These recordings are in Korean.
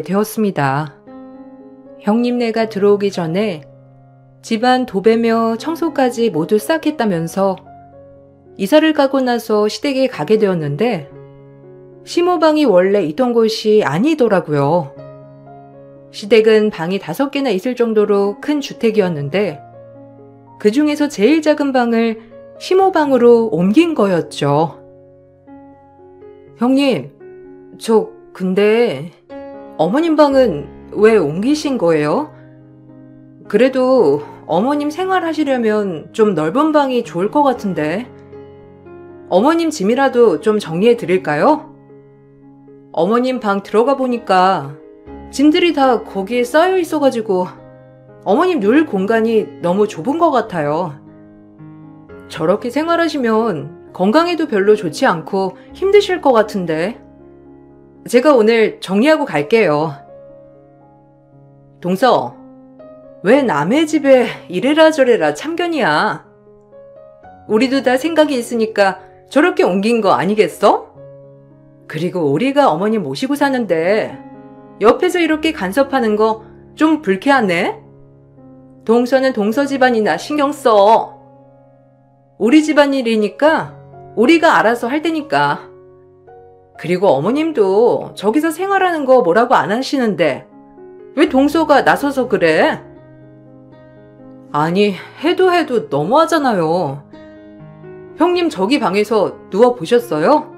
되었습니다. 형님네가 들어오기 전에 집안 도배며 청소까지 모두 싹 했다면서 이사를 가고 나서 시댁에 가게 되었는데 시모방이 원래 있던 곳이 아니더라고요. 시댁은 방이 5개나 있을 정도로 큰 주택이었는데 그 중에서 제일 작은 방을 시모방으로 옮긴 거였죠. 형님, 저 근데 어머님 방은 왜 옮기신 거예요? 그래도 어머님 생활하시려면 좀 넓은 방이 좋을 것 같은데. 어머님 짐이라도 좀 정리해 드릴까요? 어머님 방 들어가 보니까 짐들이 다 거기에 쌓여 있어가지고 어머님 누울 공간이 너무 좁은 것 같아요. 저렇게 생활하시면 건강에도 별로 좋지 않고 힘드실 것 같은데. 제가 오늘 정리하고 갈게요. 동서, 왜 남의 집에 이래라 저래라 참견이야? 우리도 다 생각이 있으니까 저렇게 옮긴 거 아니겠어? 그리고 우리가 어머님 모시고 사는데 옆에서 이렇게 간섭하는 거 좀 불쾌하네? 동서는 동서 집안이나 신경 써. 우리 집안일이니까 우리가 알아서 할 테니까. 그리고 어머님도 저기서 생활하는 거 뭐라고 안 하시는데 왜 동서가 나서서 그래? 아니, 해도 너무하잖아요. 형님 저기 방에서 누워보셨어요?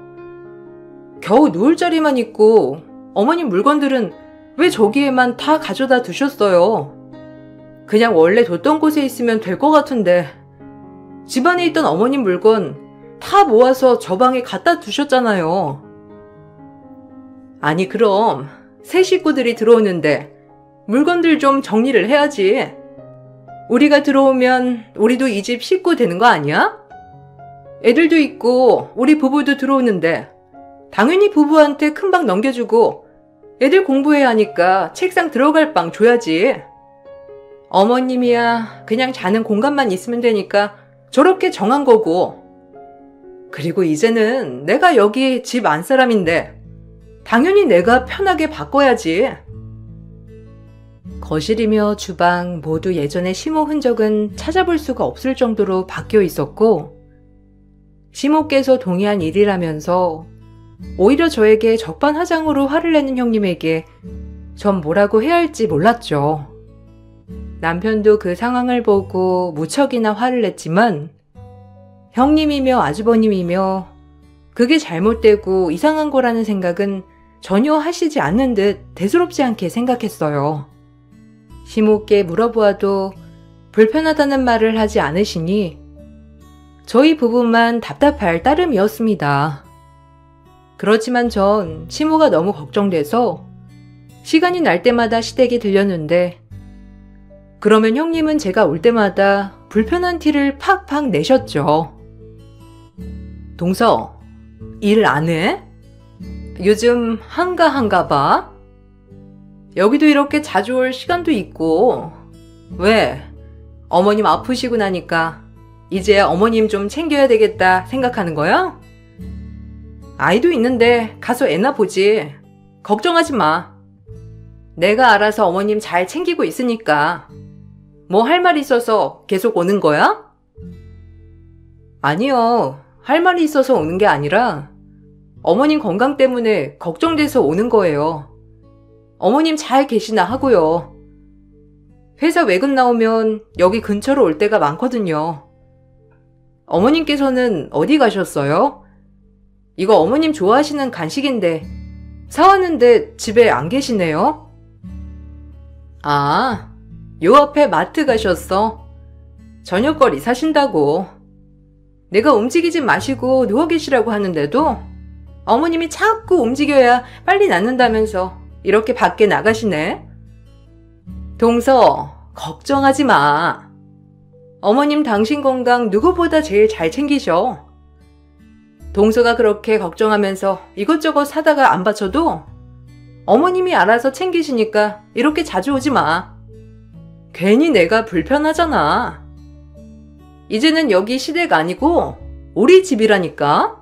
겨우 누울 자리만 있고 어머님 물건들은 왜 저기에만 다 가져다 두셨어요? 그냥 원래 뒀던 곳에 있으면 될 것 같은데 집안에 있던 어머님 물건 다 모아서 저 방에 갖다 두셨잖아요. 아니 그럼 새 식구들이 들어오는데 물건들 좀 정리를 해야지. 우리가 들어오면 우리도 이 집 식구 되는 거 아니야? 애들도 있고 우리 부부도 들어오는데 당연히 부부한테 큰 방 넘겨주고 애들 공부해야 하니까 책상 들어갈 방 줘야지. 어머님이야 그냥 자는 공간만 있으면 되니까 저렇게 정한 거고. 그리고 이제는 내가 여기 집 안 사람인데 당연히 내가 편하게 바꿔야지. 거실이며 주방 모두 예전의 시모 흔적은 찾아볼 수가 없을 정도로 바뀌어 있었고 시모께서 동의한 일이라면서 오히려 저에게 적반하장으로 화를 내는 형님에게 전 뭐라고 해야 할지 몰랐죠. 남편도 그 상황을 보고 무척이나 화를 냈지만 형님이며 아주버님이며 그게 잘못되고 이상한 거라는 생각은 전혀 하시지 않는 듯 대수롭지 않게 생각했어요. 시모께 물어보아도 불편하다는 말을 하지 않으시니 저희 부부만 답답할 따름이었습니다. 그렇지만 전 시모가 너무 걱정돼서 시간이 날 때마다 시댁에 들렸는데 그러면 형님은 제가 올 때마다 불편한 티를 팍팍 내셨죠. 동서, 일 안 해? 요즘 한가한가 봐? 여기도 이렇게 자주 올 시간도 있고. 왜? 어머님 아프시고 나니까 이제 어머님 좀 챙겨야 되겠다 생각하는 거야? 아이도 있는데 가서 애나 보지. 걱정하지 마. 내가 알아서 어머님 잘 챙기고 있으니까. 뭐 할 말 있어서 계속 오는 거야? 아니요. 할 말이 있어서 오는 게 아니라 어머님 건강 때문에 걱정돼서 오는 거예요. 어머님 잘 계시나 하고요. 회사 외근 나오면 여기 근처로 올 때가 많거든요. 어머님께서는 어디 가셨어요? 이거 어머님 좋아하시는 간식인데 사왔는데 집에 안 계시네요? 아, 요 앞에 마트 가셨어? 저녁거리 사신다고. 내가 움직이지 마시고 누워 계시라고 하는데도 어머님이 자꾸 움직여야 빨리 낫는다면서 이렇게 밖에 나가시네. 동서, 걱정하지 마. 어머님 당신 건강 누구보다 제일 잘 챙기셔. 동서가 그렇게 걱정하면서 이것저것 사다가 안 바쳐도 어머님이 알아서 챙기시니까 이렇게 자주 오지 마. 괜히 내가 불편하잖아. 이제는 여기 시댁 아니고 우리 집이라니까.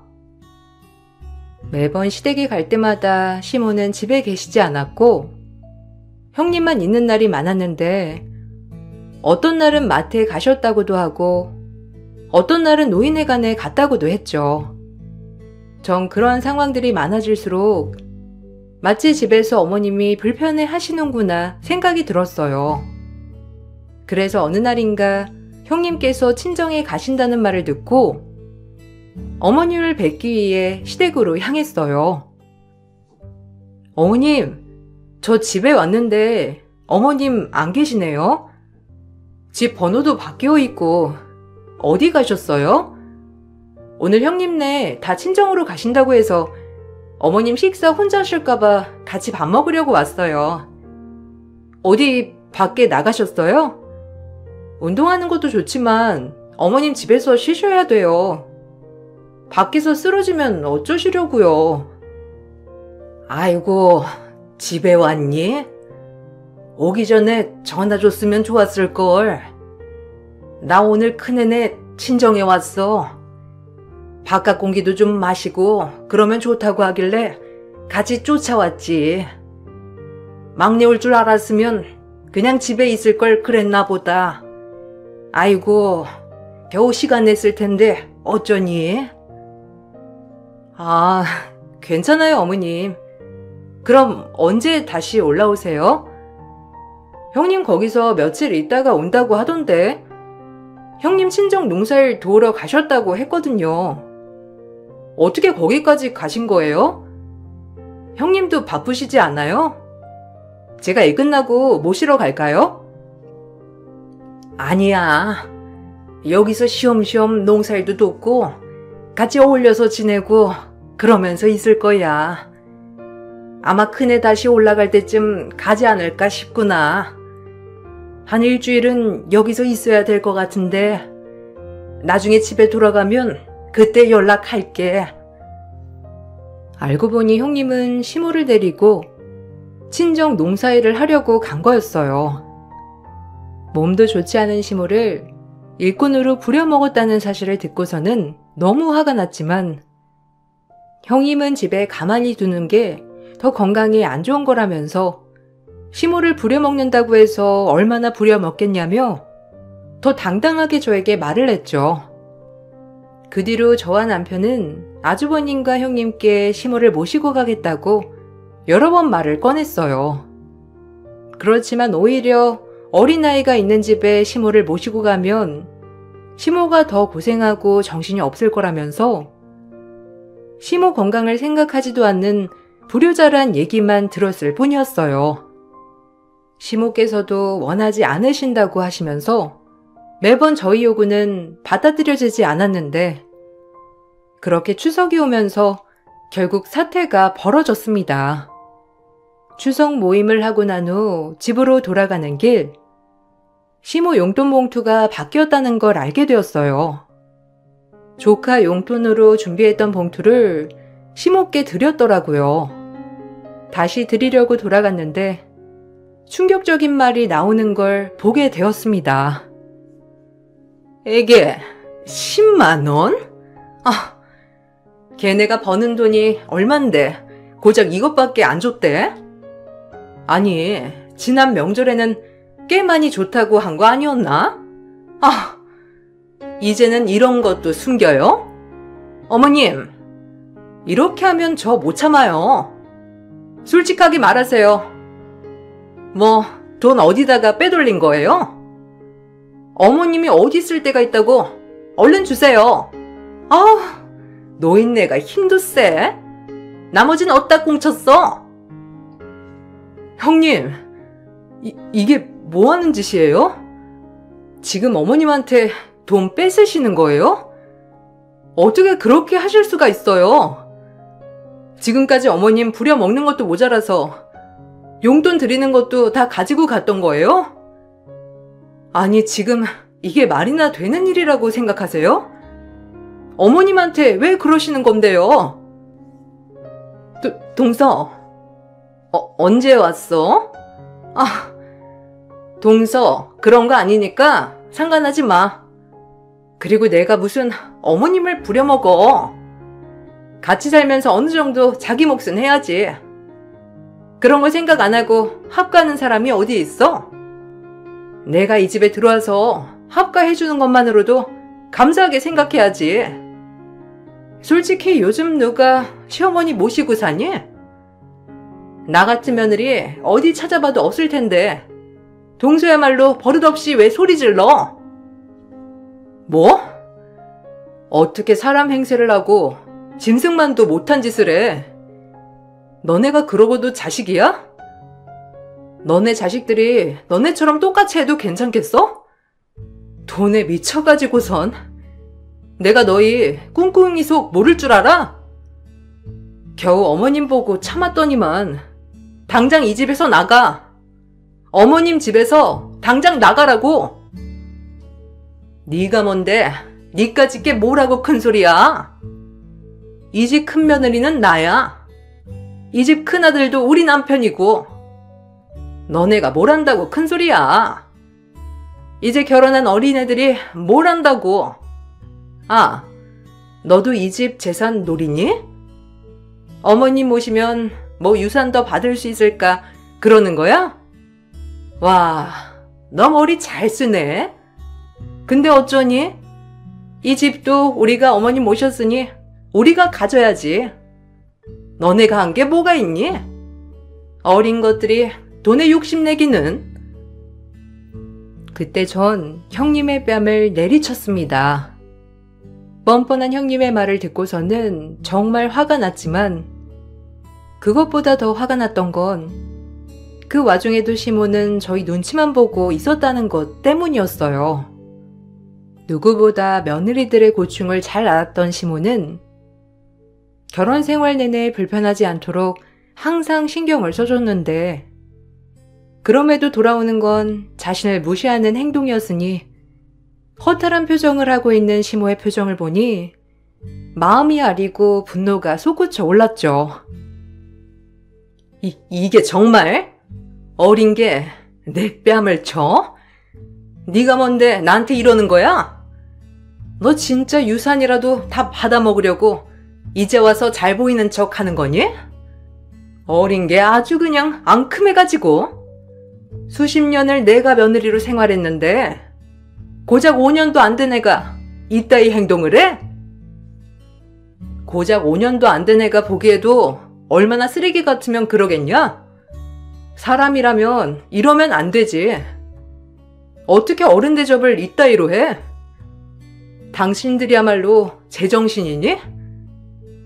매번 시댁에 갈 때마다 시모는 집에 계시지 않았고 형님만 있는 날이 많았는데 어떤 날은 마트에 가셨다고도 하고 어떤 날은 노인회관에 갔다고도 했죠. 전 그런 상황들이 많아질수록 마치 집에서 어머님이 불편해 하시는구나 생각이 들었어요. 그래서 어느 날인가 형님께서 친정에 가신다는 말을 듣고 어머님을 뵙기 위해 시댁으로 향했어요. 어머님, 저 집에 왔는데 어머님 안 계시네요? 집 번호도 바뀌어 있고 어디 가셨어요? 오늘 형님네 다 친정으로 가신다고 해서 어머님 식사 혼자 하실까봐 같이 밥 먹으려고 왔어요. 어디 밖에 나가셨어요? 운동하는 것도 좋지만 어머님 집에서 쉬셔야 돼요. 밖에서 쓰러지면 어쩌시려고요? 아이고, 집에 왔니? 오기 전에 전화 줬으면 좋았을걸. 나 오늘 큰애네 친정에 왔어. 바깥 공기도 좀 마시고 그러면 좋다고 하길래 같이 쫓아왔지. 막내 올 줄 알았으면 그냥 집에 있을 걸 그랬나 보다. 아이고, 겨우 시간 냈을 텐데 어쩌니? 아, 괜찮아요, 어머님. 그럼 언제 다시 올라오세요? 형님 거기서 며칠 있다가 온다고 하던데 형님 친정 농사일 도우러 가셨다고 했거든요. 어떻게 거기까지 가신 거예요? 형님도 바쁘시지 않아요? 제가 일 끝나고 모시러 갈까요? 아니야. 여기서 쉬엄쉬엄 농사일도 돕고 같이 어울려서 지내고 그러면서 있을 거야. 아마 큰애 다시 올라갈 때쯤 가지 않을까 싶구나. 한 일주일은 여기서 있어야 될 것 같은데 나중에 집에 돌아가면 그때 연락할게. 알고 보니 형님은 시모를 데리고 친정 농사일을 하려고 간 거였어요. 몸도 좋지 않은 시모를 일꾼으로 부려먹었다는 사실을 듣고서는 너무 화가 났지만 형님은 집에 가만히 두는 게 더 건강에 안 좋은 거라면서 시모를 부려먹는다고 해서 얼마나 부려먹겠냐며 더 당당하게 저에게 말을 했죠. 그 뒤로 저와 남편은 아주버님과 형님께 시모를 모시고 가겠다고 여러 번 말을 꺼냈어요. 그렇지만 오히려 어린아이가 있는 집에 시모를 모시고 가면 시모가 더 고생하고 정신이 없을 거라면서 시모 건강을 생각하지도 않는 불효자란 얘기만 들었을 뿐이었어요. 시모께서도 원하지 않으신다고 하시면서 매번 저희 요구는 받아들여지지 않았는데 그렇게 추석이 오면서 결국 사태가 벌어졌습니다. 추석 모임을 하고 난 후 집으로 돌아가는 길, 시모 용돈 봉투가 바뀌었다는 걸 알게 되었어요. 조카 용돈으로 준비했던 봉투를 시모께 드렸더라고요. 다시 드리려고 돌아갔는데 충격적인 말이 나오는 걸 보게 되었습니다. 에게 10만 원? 아, 걔네가 버는 돈이 얼만데 고작 이것밖에 안 줬대? 아니, 지난 명절에는 꽤 많이 좋다고 한 거 아니었나? 아, 이제는 이런 것도 숨겨요? 어머님, 이렇게 하면 저 못 참아요. 솔직하게 말하세요. 뭐, 돈 어디다가 빼돌린 거예요? 어머님이 어디 쓸 데가 있다고? 얼른 주세요. 아, 노인네가 힘도 세. 나머진 어디다 꽁쳤어? 형님, 이게 뭐 하는 짓이에요? 지금 어머님한테 돈 뺏으시는 거예요? 어떻게 그렇게 하실 수가 있어요? 지금까지 어머님 부려먹는 것도 모자라서 용돈 드리는 것도 다 가지고 갔던 거예요? 아니, 지금 이게 말이나 되는 일이라고 생각하세요? 어머님한테 왜 그러시는 건데요? 동서, 언제 왔어? 아, 동서, 그런 거 아니니까 상관하지 마. 그리고 내가 무슨 어머님을 부려먹어. 같이 살면서 어느 정도 자기 몫은 해야지. 그런 거 생각 안 하고 합가하는 사람이 어디 있어? 내가 이 집에 들어와서 합가해주는 것만으로도 감사하게 생각해야지. 솔직히 요즘 누가 시어머니 모시고 사니? 나 같은 며느리 어디 찾아봐도 없을 텐데 동서야말로 버릇없이 왜 소리 질러? 뭐? 어떻게 사람 행세를 하고 짐승만도 못한 짓을 해? 너네가 그러고도 자식이야? 너네 자식들이 너네처럼 똑같이 해도 괜찮겠어? 돈에 미쳐가지고선 내가 너희 꿍꿍이 속 모를 줄 알아? 겨우 어머님 보고 참았더니만 당장 이 집에서 나가. 어머님 집에서 당장 나가라고. 네가 뭔데 니까짓 게 뭐라고 큰 소리야. 이 집 큰 며느리는 나야. 이 집 큰아들도 우리 남편이고. 너네가 뭘 한다고 큰 소리야. 이제 결혼한 어린애들이 뭘 한다고. 아, 너도 이 집 재산 노리니? 어머님 모시면 뭐 유산 더 받을 수 있을까 그러는 거야? 와, 너 머리 잘 쓰네. 근데 어쩌니? 이 집도 우리가 어머님 모셨으니 우리가 가져야지. 너네가 한 게 뭐가 있니? 어린 것들이 돈에 욕심내기는. 그때 전 형님의 뺨을 내리쳤습니다. 뻔뻔한 형님의 말을 듣고서는 정말 화가 났지만 그것보다 더 화가 났던 건 그 와중에도 시모는 저희 눈치만 보고 있었다는 것 때문이었어요. 누구보다 며느리들의 고충을 잘 알았던 시모는 결혼 생활 내내 불편하지 않도록 항상 신경을 써줬는데 그럼에도 돌아오는 건 자신을 무시하는 행동이었으니 허탈한 표정을 하고 있는 시모의 표정을 보니 마음이 아리고 분노가 솟구쳐 올랐죠. 이게 정말? 어린 게 내 뺨을 쳐? 네가 뭔데 나한테 이러는 거야? 너 진짜 유산이라도 다 받아먹으려고 이제 와서 잘 보이는 척 하는 거니? 어린 게 아주 그냥 앙큼해가지고. 수십 년을 내가 며느리로 생활했는데 고작 5년도 안 된 애가 이따위 행동을 해? 고작 5년도 안 된 애가 보기에도 얼마나 쓰레기 같으면 그러겠냐? 사람이라면 이러면 안 되지. 어떻게 어른 대접을 이따위로 해? 당신들이야말로 제정신이니?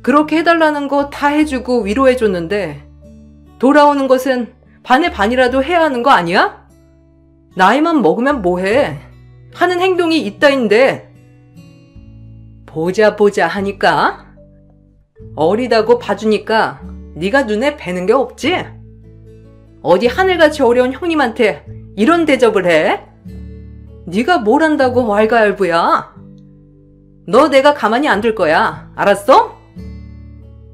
그렇게 해달라는 거 다 해주고 위로해줬는데 돌아오는 것은 반의 반이라도 해야 하는 거 아니야? 나이만 먹으면 뭐해? 하는 행동이 이따인데. 보자 하니까? 어리다고 봐주니까 네가 눈에 뵈는 게 없지? 어디 하늘같이 어려운 형님한테 이런 대접을 해? 네가 뭘 한다고 왈가왈부야? 너 내가 가만히 안 둘 거야. 알았어?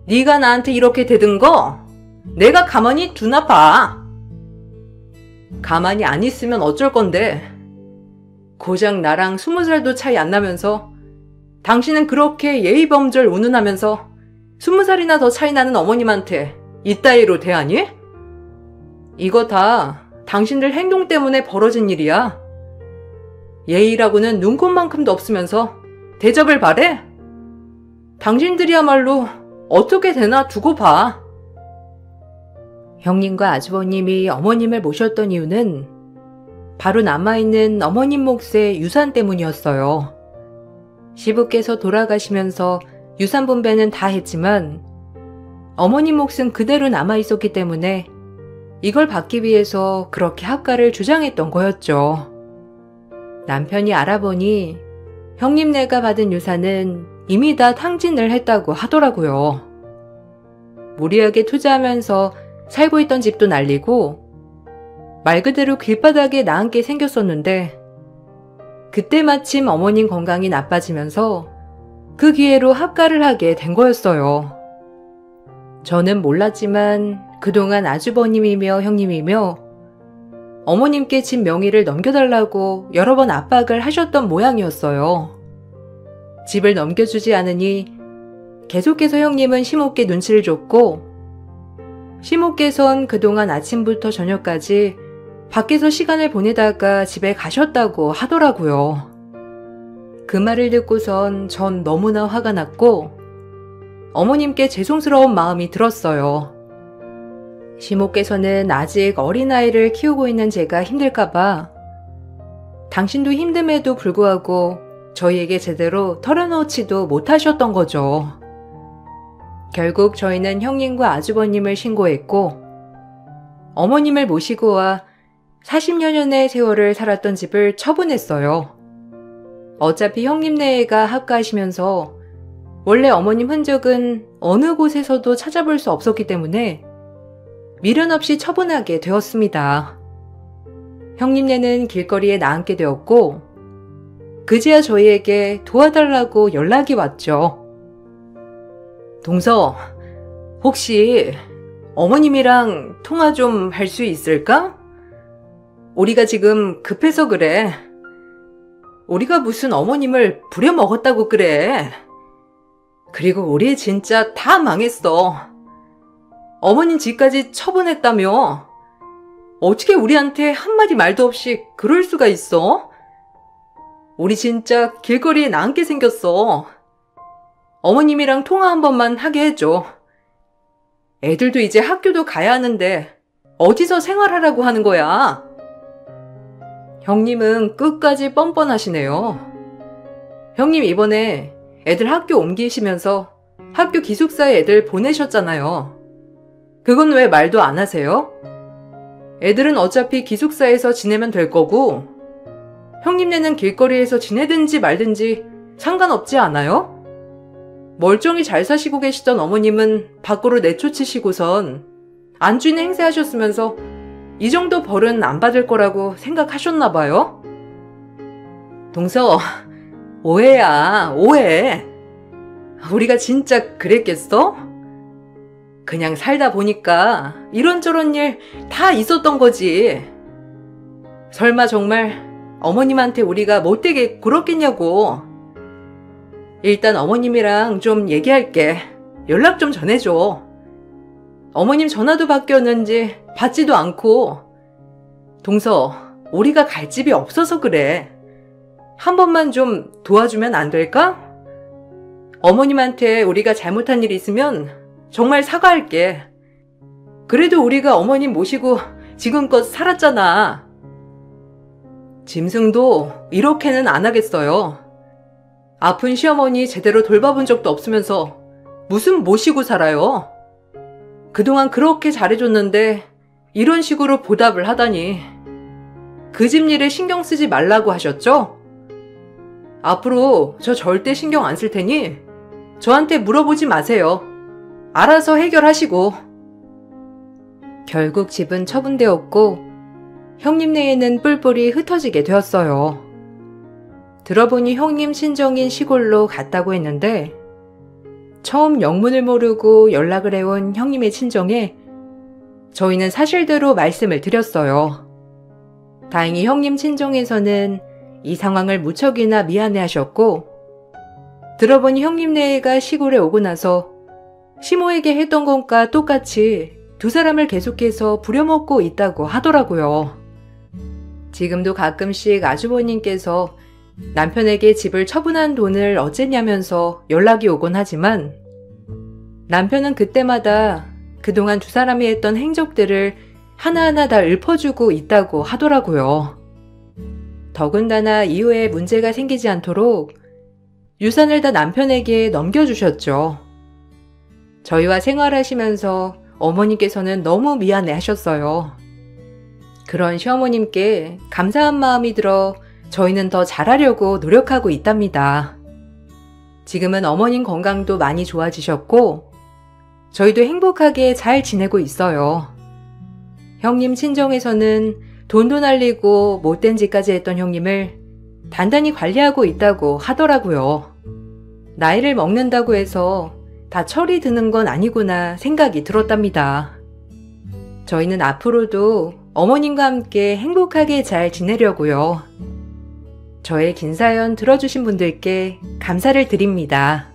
네가 나한테 이렇게 대든 거 내가 가만히 두나 봐. 가만히 안 있으면 어쩔 건데. 고작 나랑 20살도 차이 안 나면서 당신은 그렇게 예의범절 운운하면서 20살이나 더 차이 나는 어머님한테 이따위로 대하니? 이거 다 당신들 행동 때문에 벌어진 일이야. 예의라고는 눈곱만큼도 없으면서 대접을 바래? 당신들이야말로 어떻게 되나 두고 봐. 형님과 아주버님이 어머님을 모셨던 이유는 바로 남아있는 어머님 몫의 유산 때문이었어요. 시부께서 돌아가시면서 유산 분배는 다 했지만 어머님 몫은 그대로 남아있었기 때문에 이걸 받기 위해서 그렇게 합가를 주장했던 거였죠. 남편이 알아보니 형님네가 받은 유산은 이미 다 탕진을 했다고 하더라고요. 무리하게 투자하면서 살고 있던 집도 날리고 말 그대로 길바닥에 나앉게 생겼었는데 그때 마침 어머님 건강이 나빠지면서 그 기회로 합가를 하게 된 거였어요. 저는 몰랐지만 그동안 아주버님이며 형님이며 어머님께 집 명의를 넘겨달라고 여러 번 압박을 하셨던 모양이었어요. 집을 넘겨주지 않으니 계속해서 형님은 시모께 눈치를 줬고 시모께선 그동안 아침부터 저녁까지 밖에서 시간을 보내다가 집에 가셨다고 하더라고요. 그 말을 듣고선 전 너무나 화가 났고 어머님께 죄송스러운 마음이 들었어요. 시모께서는 아직 어린아이를 키우고 있는 제가 힘들까봐 당신도 힘듦에도 불구하고 저희에게 제대로 털어놓지도 못하셨던 거죠. 결국 저희는 형님과 아주버님을 신고했고 어머님을 모시고 와 40여 년의 세월을 살았던 집을 처분했어요. 어차피 형님네가 합가하시면서 원래 어머님 흔적은 어느 곳에서도 찾아볼 수 없었기 때문에 미련 없이 처분하게 되었습니다. 형님네는 길거리에 나앉게 되었고 그제야 저희에게 도와달라고 연락이 왔죠. 동서, 혹시 어머님이랑 통화 좀 할 수 있을까? 우리가 지금 급해서 그래. 우리가 무슨 어머님을 부려먹었다고 그래. 그리고 우리 진짜 다 망했어. 어머님 집까지 처분했다며. 어떻게 우리한테 한마디 말도 없이 그럴 수가 있어? 우리 진짜 길거리에 나앉게 생겼어. 어머님이랑 통화 한 번만 하게 해줘. 애들도 이제 학교도 가야 하는데 어디서 생활하라고 하는 거야? 형님은 끝까지 뻔뻔하시네요. 형님 이번에 애들 학교 옮기시면서 학교 기숙사에 애들 보내셨잖아요. 그건 왜 말도 안 하세요? 애들은 어차피 기숙사에서 지내면 될 거고 형님네는 길거리에서 지내든지 말든지 상관없지 않아요? 멀쩡히 잘 사시고 계시던 어머님은 밖으로 내쫓으시고선 안주인 행세하셨으면서 이 정도 벌은 안 받을 거라고 생각하셨나 봐요? 동서, 오해야, 오해. 우리가 진짜 그랬겠어? 그냥 살다 보니까 이런저런 일 다 있었던 거지. 설마 정말 어머님한테 우리가 못되게 굴었겠냐고. 일단 어머님이랑 좀 얘기할게. 연락 좀 전해줘. 어머님 전화도 바뀌었는지 받지도 않고. 동서, 우리가 갈 집이 없어서 그래. 한 번만 좀 도와주면 안 될까? 어머님한테 우리가 잘못한 일 있으면 정말 사과할게. 그래도 우리가 어머님 모시고 지금껏 살았잖아. 짐승도 이렇게는 안 하겠어요. 아픈 시어머니 제대로 돌봐본 적도 없으면서 무슨 모시고 살아요? 그동안 그렇게 잘해줬는데 이런 식으로 보답을 하다니. 그 집 일에 신경 쓰지 말라고 하셨죠? 앞으로 저 절대 신경 안 쓸 테니 저한테 물어보지 마세요. 알아서 해결하시고. 결국 집은 처분되었고 형님네에는 뿔뿔이 흩어지게 되었어요. 들어보니 형님 친정인 시골로 갔다고 했는데 처음 영문을 모르고 연락을 해온 형님의 친정에 저희는 사실대로 말씀을 드렸어요. 다행히 형님 친정에서는 이 상황을 무척이나 미안해하셨고 들어보니 형님네가 시골에 오고 나서 시모에게 했던 것과 똑같이 두 사람을 계속해서 부려먹고 있다고 하더라고요. 지금도 가끔씩 아주버님께서 남편에게 집을 처분한 돈을 어쨌냐면서 연락이 오곤 하지만 남편은 그때마다 그동안 두 사람이 했던 행적들을 하나하나 다 읊어주고 있다고 하더라고요. 더군다나 이후에 문제가 생기지 않도록 유산을 다 남편에게 넘겨주셨죠. 저희와 생활하시면서 어머니께서는 너무 미안해 하셨어요. 그런 시어머님께 감사한 마음이 들어 저희는 더 잘하려고 노력하고 있답니다. 지금은 어머님 건강도 많이 좋아지셨고 저희도 행복하게 잘 지내고 있어요. 형님 친정에서는 돈도 날리고 못된 짓까지 했던 형님을 단단히 관리하고 있다고 하더라고요. 나이를 먹는다고 해서 다 철이 드는 건 아니구나 생각이 들었답니다. 저희는 앞으로도 어머님과 함께 행복하게 잘 지내려고요. 저의 긴 사연 들어주신 분들께 감사를 드립니다.